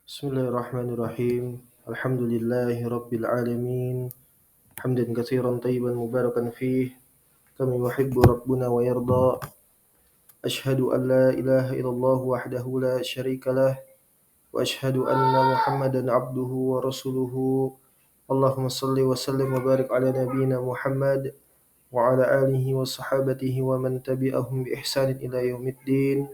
Bismillahirrahmanirrahim. Alhamdulillahi rabbil alamin. Hamdan katsiran tayyiban mubarakan fih. Kama yuhibbu rabbuna wa yarda. Ashhadu an la ilaha illallah wahdahu la syarika lah. Wa ashhadu anna Muhammadan abduhu wa rasuluhu. Allahumma salli wa sallim wa barik ala nabiyyina Muhammad wa ala alihi wa sahabatihi wa man tabi'ahum bi ihsanin ila yaumiddin.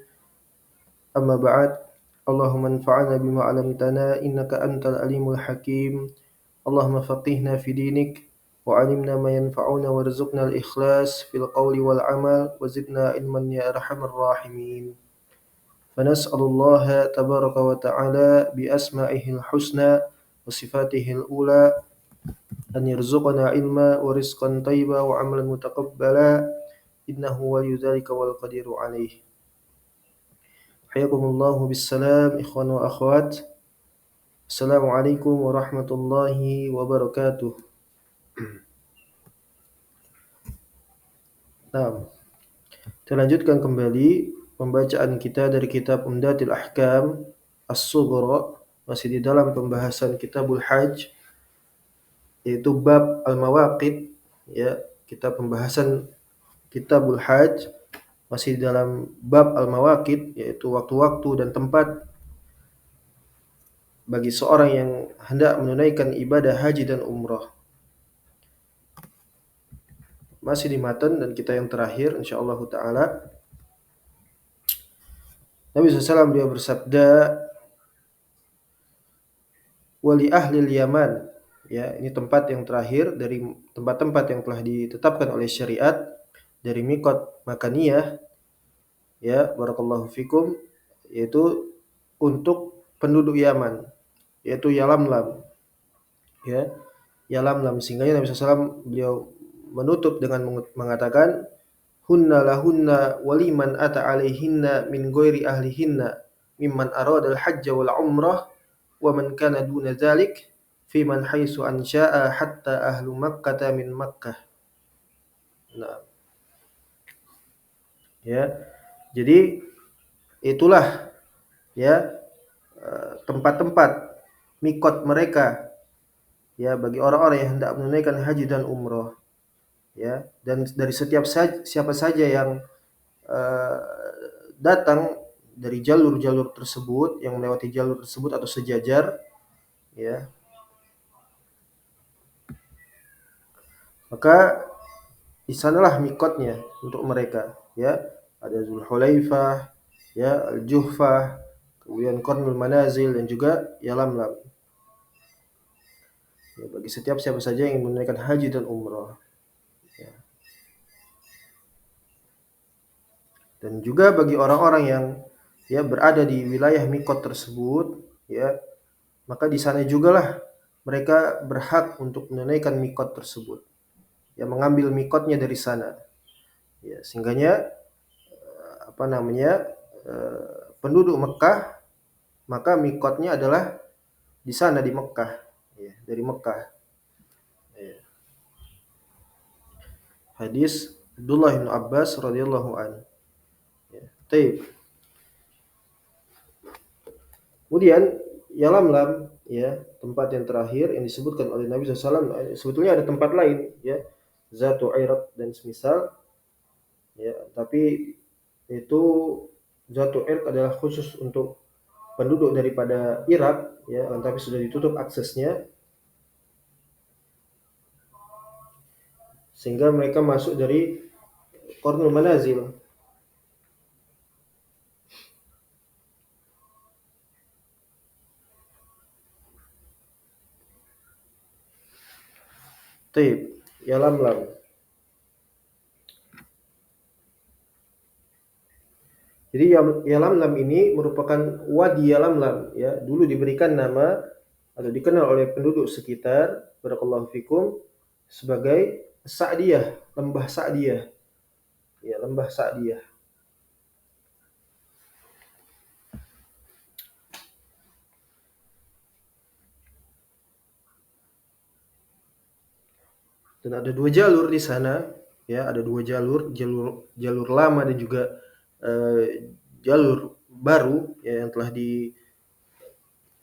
Amma ba'd. Allahumma anfa'na bima 'allamtana innaka antal alimul hakim. Allahumma faqihna fi dinik wa 'allimna ma yanfa'una warzuqna al-ikhlas fil qawli wal 'amal wa zidna ilman ya arhamar rahimin. Fanas'alullaha tabaraka wa ta'ala bi asma'ihil husna wa sifatihil ula an yarzuqna ilma wa rizqan thayyiba wa 'amalan mutaqabbala innahu waliyyu dzalika wal qadiru 'alaihi. Hayakumullahu bissalam ikhwan wa akhwat. Assalamualaikum warahmatullahi wabarakatuh. Nah, kita lanjutkan kembali pembacaan kita dari kitab Umdatul Ahkam As-Sughra, masih di dalam pembahasan Kitabul Hajj, yaitu bab al-mawaqit, ya, kita pembahasan Kitabul Hajj masih di dalam bab al-mawaqit, yaitu waktu-waktu dan tempat bagi seorang yang hendak menunaikan ibadah haji dan umrah. Masih di matan dan kita yang terakhir insyaallah taala. Nabi SAW dia bersabda, wali ahli Yaman, ya, ini tempat yang terakhir dari tempat-tempat yang telah ditetapkan oleh syariat dari miqat makaniyah, ya, barakallahu fikum, yaitu untuk penduduk Yaman, yaitu Yalamlam, ya, Yalamlam. Sehingga Nabi SAW beliau menutup dengan mengatakan, hunna lahunna waliman ata alaihinna min ghairi ahlihinna mimman arada al-hajj wal umrah wa man kana duna dzalik fi man haitsu ansha'a hatta ahlu Makkah min Makkah. Nah, ya. Jadi itulah, ya, tempat-tempat mikot mereka, ya, bagi orang-orang yang hendak menunaikan haji dan umrah, ya, dan dari siapa saja yang uh, datang dari jalur-jalur tersebut, yang melewati jalur tersebut atau sejajar, ya, maka di sanalah mikotnya untuk mereka, ya. Ada Zulhulaifah, ya, Al-Juhfah, kemudian Qarnul Manazil dan juga Yalamlam. Ya, bagi siapa saja yang menunaikan haji dan umrah. Ya. Dan juga bagi orang-orang yang, ya, berada di wilayah mikot tersebut, ya, maka di sana jugalah mereka berhak untuk menunaikan mikot tersebut, ya, mengambil mikotnya dari sana, ya, sehingganya penduduk Mekah maka mikotnya adalah di sana di Mekah, ya, dari Mekah, ya. Hadis Abdullah bin Abbas radhiyallahu anhu, ya. Taib. Kemudian Yalamlam, ya, tempat yang terakhir yang disebutkan oleh Nabi SAW. Sebetulnya ada tempat lain, ya, Zatu Iraq dan semisal, ya, tapi itu Zatu Irq adalah khusus untuk penduduk daripada Irak, ya, tapi sudah ditutup aksesnya sehingga mereka masuk dari Qarnul Manazil. Taib, Yalamlam. Jadi Yalamlam ini merupakan Wadi Yalamlam, ya, dulu diberikan nama atau dikenal oleh penduduk sekitar, barakallahu fikum, sebagai Sa'diyah, lembah Sa'diyah. Ya, lembah Sa'diyah. Dan ada dua jalur di sana, ya, ada dua jalur lama dan juga jalur baru, ya, yang telah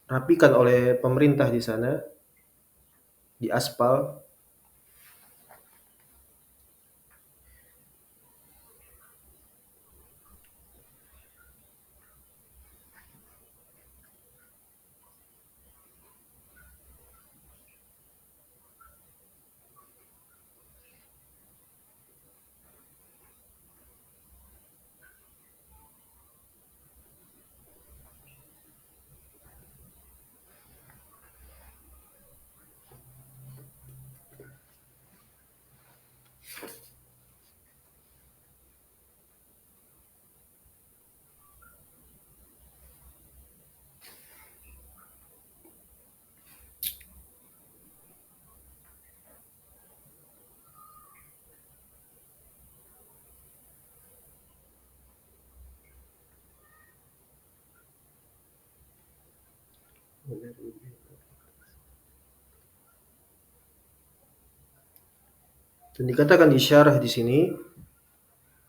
dirapikan oleh pemerintah di sana, di aspal. Dan dikatakan di syarah di sini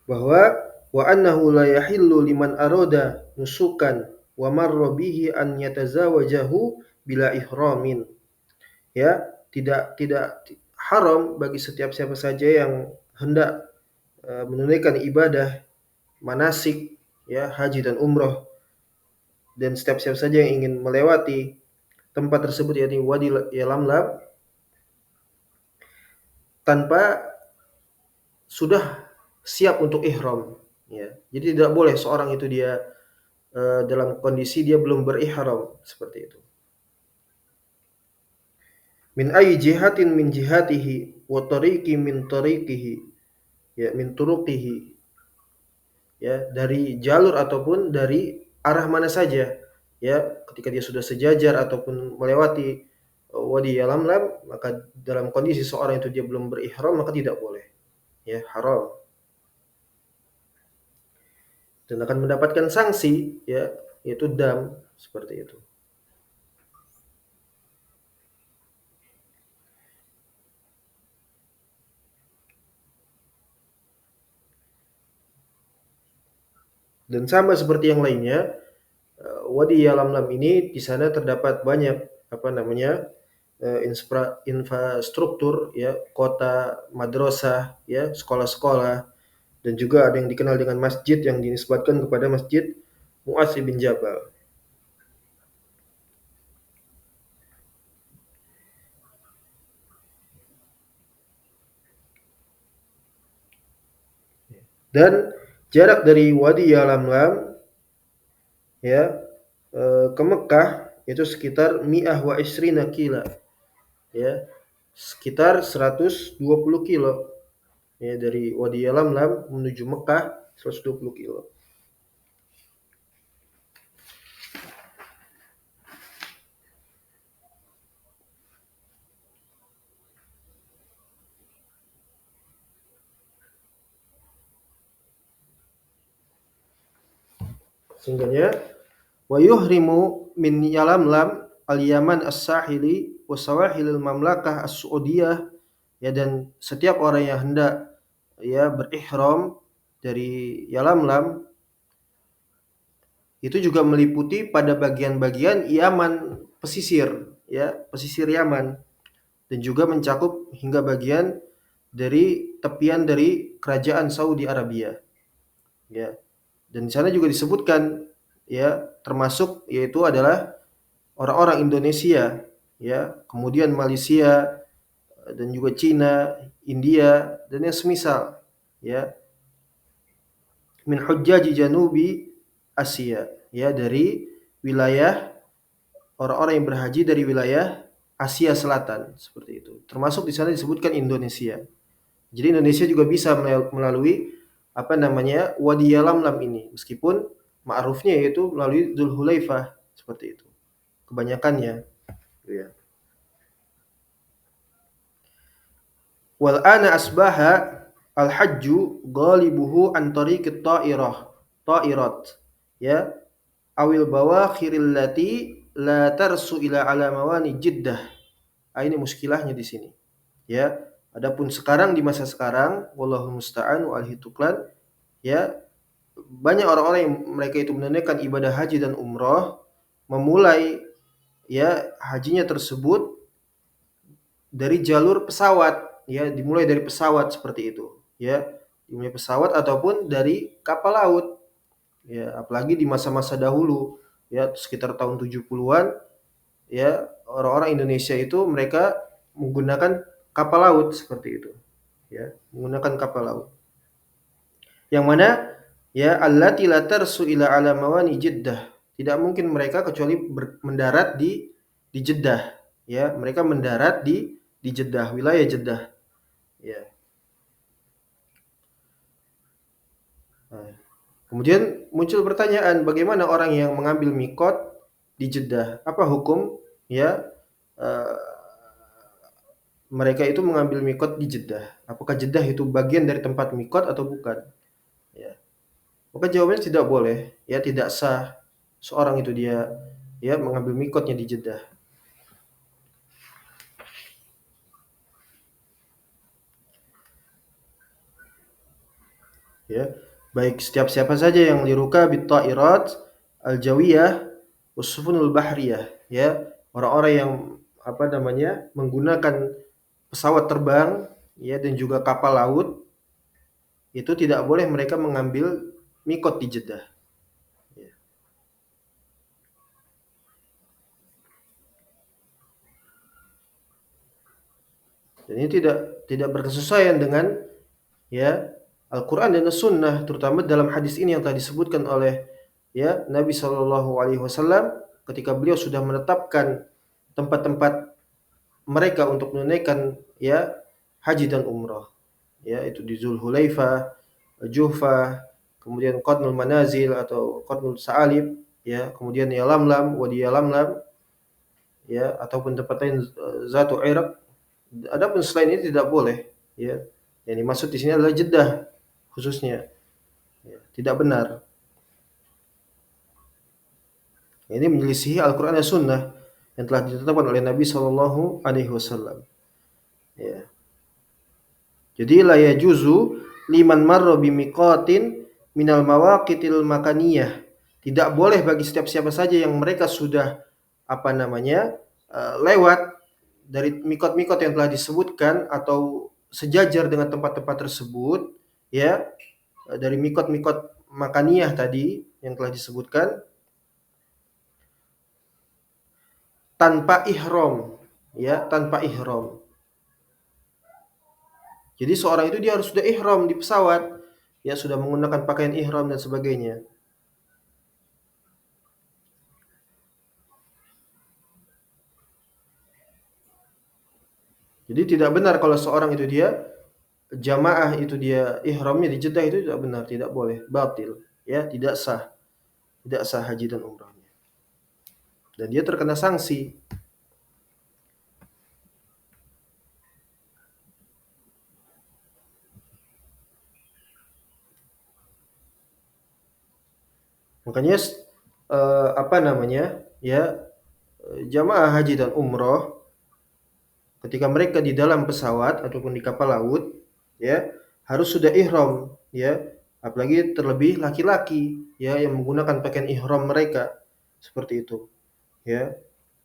bahwa wa annahu la yahillu liman arada nusukan wa marra bihi an yatazawajahu bila ihramin. Ya, tidak haram bagi setiap siapa saja yang hendak menunaikan ibadah manasik, ya, haji dan umroh, dan setiap siapa saja yang ingin melewati tempat tersebut yakni Wadi Yalamlam tanpa sudah siap untuk ihram, ya. Jadi tidak boleh seorang itu dia dalam kondisi dia belum berihram seperti itu. Min ayyi jihatin min jihatihi wa tariqi min tariqihi, ya, min turuqihi, ya, dari jalur ataupun dari arah mana saja, ya, ketika dia sudah sejajar ataupun melewati Wadi Yalamlam, maka dalam kondisi seorang itu dia belum berihram maka tidak boleh, ya, haram, dan akan mendapatkan sanksi, ya, yaitu dam, seperti itu. Dan sama seperti yang lainnya, Wadi Yalamlam ini di sana terdapat banyak apa namanya infrastruktur, ya, kota, madrasah, ya, sekolah-sekolah, dan juga ada yang dikenal dengan masjid yang dinisbatkan kepada Masjid Mu'adz bin Jabal. Dan jarak dari Wadi Yalamlam, ya, ke Mekah itu sekitar mi'ah wa isrina kila, ya, sekitar 120 kilo, ya, dari Wadi Yalamlam menuju Mekah 120 kilo. Sehingganya wa yuhrimu min Yalamlam al-Yaman as-Sahili wa sawahilil mamlakah as-Saudiyah, ya, dan setiap orang yang hendak, ya, berihram dari Yalamlam itu juga meliputi pada bagian-bagian Yaman pesisir, ya, pesisir Yaman, dan juga mencakup hingga bagian dari tepian dari kerajaan Saudi Arabia, ya. Dan di sana juga disebutkan, ya, termasuk yaitu adalah orang-orang Indonesia, ya, kemudian Malaysia, dan juga Cina, India, dan yang semisal, ya, min hujjaji janubi Asia, ya, dari wilayah orang-orang yang berhaji dari wilayah Asia Selatan, seperti itu. Termasuk di sana disebutkan Indonesia. Jadi Indonesia juga bisa melalui apa namanya Wadi Yalamlam ini, meskipun ma'rufnya yaitu melalui Dzulhulaifah, seperti itu. Kebanyakannya, ya. Wal ana asbaha al-hajju ghalibuhu an tariqit ta'irat, ya, awil bawakhiril lati la tarsu ila ala mawani Jeddah. Ini muskilahnya di sini, ya. Adapun sekarang di masa sekarang, wallahu musta'an wa alhi tuklan, ya, banyak orang-orang yang mereka itu menunaikan ibadah haji dan umroh memulai ya hajinya tersebut dari jalur pesawat, ya dimulai dari pesawat seperti itu, ya dimulai pesawat ataupun dari kapal laut, ya apalagi di masa-masa dahulu, ya sekitar tahun 70-an, ya orang-orang Indonesia itu mereka menggunakan kapal laut seperti itu, ya menggunakan kapal laut. Yang mana ya allati la tarsu ila ala mawani Jeddah. Tidak mungkin mereka kecuali mendarat di Jeddah, ya. Mereka mendarat di Jeddah, wilayah Jeddah, ya. Nah, kemudian muncul pertanyaan, bagaimana orang yang mengambil mikot di Jeddah? Apa hukum ya eh, mereka itu mengambil mikot di Jeddah? Apakah Jeddah itu bagian dari tempat mikot atau bukan? Ya. Maka jawabannya tidak boleh, ya tidak sah seorang itu dia ya mengambil mikotnya di Jeddah. Ya, baik setiap siapa saja yang liruka bittairat al-jawiyah usufunul bahriyah, ya orang-orang yang apa namanya menggunakan pesawat terbang, ya dan juga kapal laut, itu tidak boleh mereka mengambil mikot di Jeddah, ya. Dan ini tidak berkesesuaian dengan ya Al-Quran dan As-Sunnah, terutama dalam hadis ini yang tadi disebutkan oleh ya Nabi Shallallahu Alaihi Wasallam ketika beliau sudah menetapkan tempat-tempat mereka untuk menunaikan ya haji dan umrah, ya itu di Zulhulaifah, Juhfah, kemudian Qarnul Manazil atau Qarnul Sa'alib, ya kemudian Yalamlam, Wadi Yalamlam, ya ataupun tempat lain Zatu Iraq. Adapun selain ini tidak boleh, ya. Yang dimaksud di sini adalah Jeddah khususnya, ya, tidak benar. Ini menyelisihi Al-Quran dan Sunnah yang telah ditetapkan oleh Nabi Shallallahu Alaihi Wasallam. Ya. Jadi la yajuzu liman marra bimiqatin minal mawaqitil makaniyah. Tidak boleh bagi setiap siapa saja yang mereka sudah apa namanya lewat dari mikot-mikot yang telah disebutkan atau sejajar dengan tempat-tempat tersebut, ya dari mikot-mikot makaniyah tadi yang telah disebutkan tanpa ihram, ya tanpa ihram. Jadi seorang itu dia harus sudah ihram di pesawat, ya sudah menggunakan pakaian ihram dan sebagainya. Jadi tidak benar kalau seorang itu dia jamaah itu dia ihramnya di Jeddah, itu tidak benar, tidak boleh, batil, ya tidak sah haji dan umrahnya. Dan dia terkena sanksi. Makanya apa namanya? Ya, jamaah haji dan umrah ketika mereka di dalam pesawat ataupun di kapal laut, ya harus sudah ihram, ya apalagi terlebih laki-laki, ya yang menggunakan pakaian ihram mereka seperti itu, ya.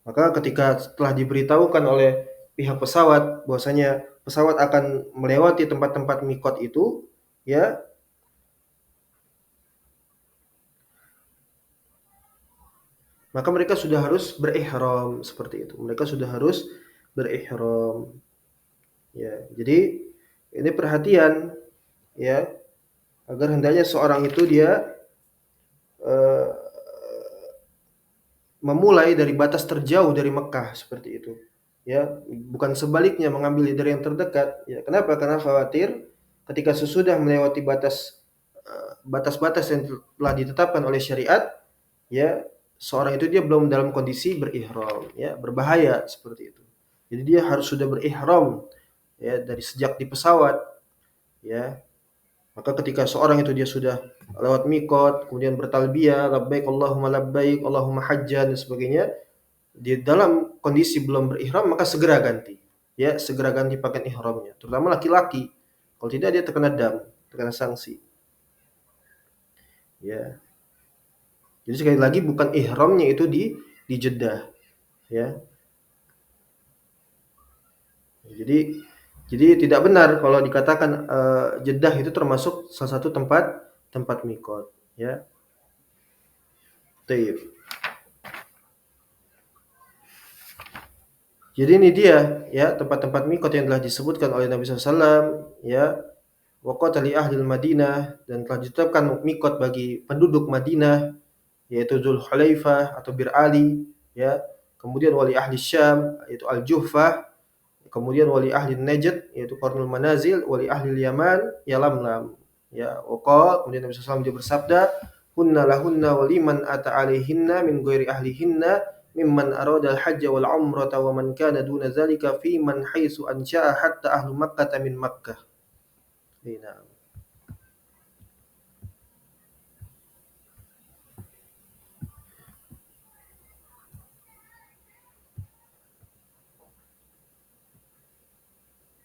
Maka ketika setelah diberitahukan oleh pihak pesawat bahwasanya pesawat akan melewati tempat-tempat mikot itu, ya maka mereka sudah harus berihram seperti itu. Mereka sudah harus berihram. Ya, jadi ini perhatian, ya agar hendaknya seorang itu dia eh, memulai dari batas terjauh dari Mekah seperti itu. Ya, bukan sebaliknya mengambil dari yang terdekat. Ya, kenapa? Karena khawatir ketika sesudah melewati batas-batas yang telah ditetapkan oleh syariat, ya seorang itu dia belum dalam kondisi berihram, ya berbahaya seperti itu. Jadi dia harus sudah berihram, ya dari sejak di pesawat, ya. Maka ketika seorang itu dia sudah lewat mikot, kemudian bertalbiyah, labbaik Allahumma labbaik, Allahumma hajjan dan sebagainya, di dalam kondisi belum berihram maka segera ganti. Ya, segera ganti pakaian ihramnya, terutama laki-laki. Kalau tidak dia terkena dam, terkena sanksi. Ya. Jadi sekali lagi bukan ihramnya itu di Jeddah, ya. Jadi tidak benar kalau dikatakan Jeddah itu termasuk salah satu tempat mikot, ya. Taib. Jadi ini dia ya tempat-tempat mikot yang telah disebutkan oleh Nabi SAW, ya. Waqata li ahli Madinah, dan telah ditetapkan mikot bagi penduduk Madinah, yaitu Dzulhulaifah atau Bir Ali, ya. Kemudian wali ahli Syam yaitu Al-Juhfah, kemudian wali ahli Najd yaitu Qarnul Manazil, wali ahli Yaman Yalamlam, ya. Kemudian Nabi SAW dia bersabda, hunna lahunna waliman ata alaihinna min ghairi ahlihinna mimman arada al-hajj wal umrata wa man kana duna zalika fi man haitsu ansha'a hatta ahlu Makkah min Makkah. Nah.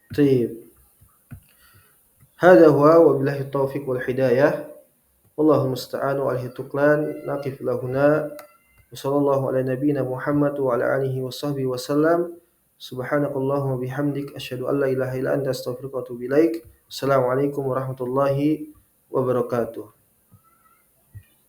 طيب. هذا هو وبالله التوفيق والهداية والله المستعان وعليه التكلان. نقف له هنا وصلى الله على نبينا محمد وعلى آله وصحبه وسلم. سبحانك اللهم وبحمدك أشهد أن لا إله إلا أنت أستغفرك وأتوب إليك. السلام عليكم ورحمة الله وبركاته.